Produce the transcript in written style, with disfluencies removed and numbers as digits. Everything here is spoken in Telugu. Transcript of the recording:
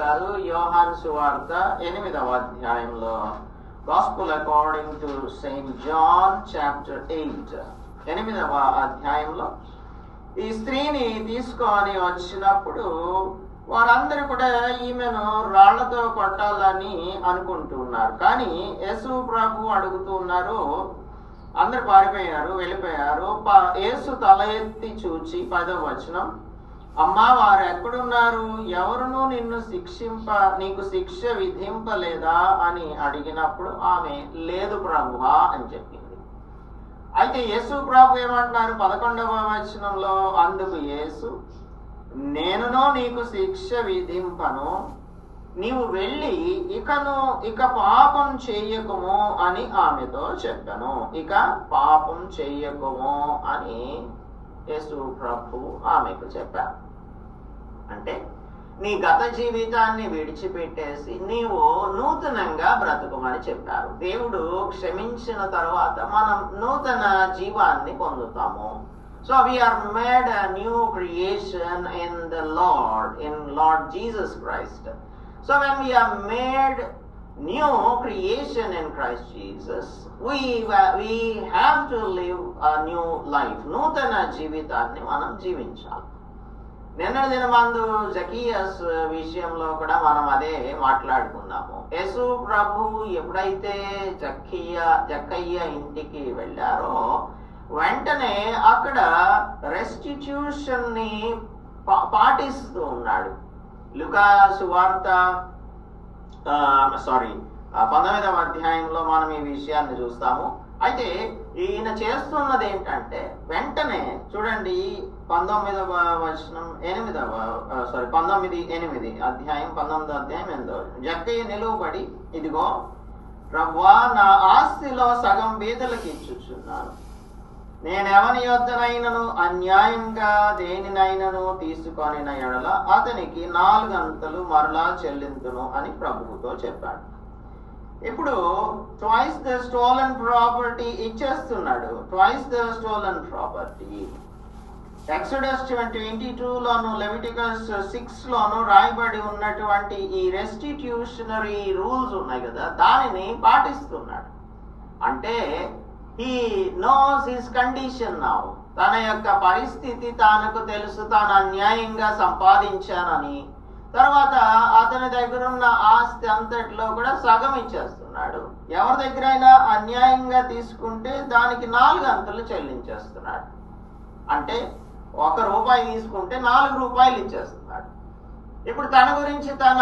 యోహాను సువార్త 8వ అధ్యాయంలో gospel according to Saint John chapter 8 8వ అధ్యాయంలో ఈ స్త్రీని తీసుకొని వచ్చినప్పుడు వారందరూ కూడా ఈమెను రాళ్లతో కొట్టాలని అనుకుంటున్నారు. కానీ యేసు ప్రభు అడుగుతున్నారు. అందరు పారిపోయారు, వెళ్ళిపోయారు. యేసు తల ఎత్తి చూచి 10వ వచనం, అమ్మా వారు ఎక్కడున్నారు? ఎవరునూ నీకు శిక్ష విధింపలేదా అని అడిగినప్పుడు ఆమె లేదు ప్రభువా అని చెప్పింది. అయితే యేసు ప్రభు ఏమంటున్నారు 11వ వచనంలో, అందుకు యేసు నేనునో నీకు శిక్ష విధింపను, నీవు వెళ్ళి ఇక పాపం చెయ్యకుము అని ఆమెతో చెప్పాను. ఇక పాపం చెయ్యకుము అని యేసు ప్రభు ఆమెకు చెప్పారు. అంటే నీ గత జీవితాన్ని విడిచిపెట్టేసి నీవు నూతనంగా బ్రతుకుమని చెప్పారు. దేవుడు క్షమించిన తర్వాత మనం నూతన జీవాన్ని పొందుతాము. So we are made a new creation in the Lord, in Lord Jesus Christ. So when we are made new creation in Christ Jesus, we have to live a new life. నూతన జీవితాన్ని మనం జీవించాలి. నిన్న దినమందు జకీయస్ విషయంలో కూడా మనం అదే మాట్లాడుకున్నాము. యేసు ప్రభు ఎప్పుడైతే జక్కయ్య ఇంటికి వెళ్ళారో వెంటనే అక్కడ రెస్టిట్యూషన్ ని పాటిస్తూ ఉన్నాడు. లూకా సువార్త 19వ అధ్యాయంలో మనం ఈ విషయాన్ని చూస్తాము. అయితే ఈయన చేస్తున్నది ఏంటంటే వెంటనే చూడండి 19వ వచనం 19:8 అధ్యాయం 19వ అధ్యాయం 8వ జక్కయ్య నిలువబడి, ఇదిగో ప్రభువా, నా ఆస్తిలో సగం బీదలకు ఇచ్చుచున్నాను. నేనెవని యొద్దనైనను అన్యాయంగా దేనినైనను తీసుకొనిన ఎడల అతనికి 4 అంతలు మరలా చెల్లింతును అని ప్రభువుతో చెప్పాడు. ఇప్పుడు ట్వైస్ ద స్టోలన్ ప్రాపర్టీ ఇచ్చేస్తున్నాడు. Twice the stolen property Exodus 22లోను లెవిటికస్ 6లోను రాయబడి ఉన్నటువంటి ఈ రెస్టిట్యూషనరీ రూల్స్ ఉన్నాయి కదా, దానిని పాటిస్తున్నాడు. అంటే he knows his condition now. తన యొక్క పరిస్థితి తనకు తెలుసు, తాను అన్యాయంగా సంపాదించానని. తర్వాత అతని దగ్గర ఉన్న ఆస్తి అంతట్లో కూడా సగం ఇచ్చేస్తున్నాడు. ఎవరి దగ్గరైనా అన్యాయంగా తీసుకుంటే దానికి 4 అంతలు చెల్లించేస్తున్నాడు. అంటే ₹1 తీసుకుంటే 4 రూపాయలు ఇచ్చేస్తున్నాడు. ఇప్పుడు తన గురించి తన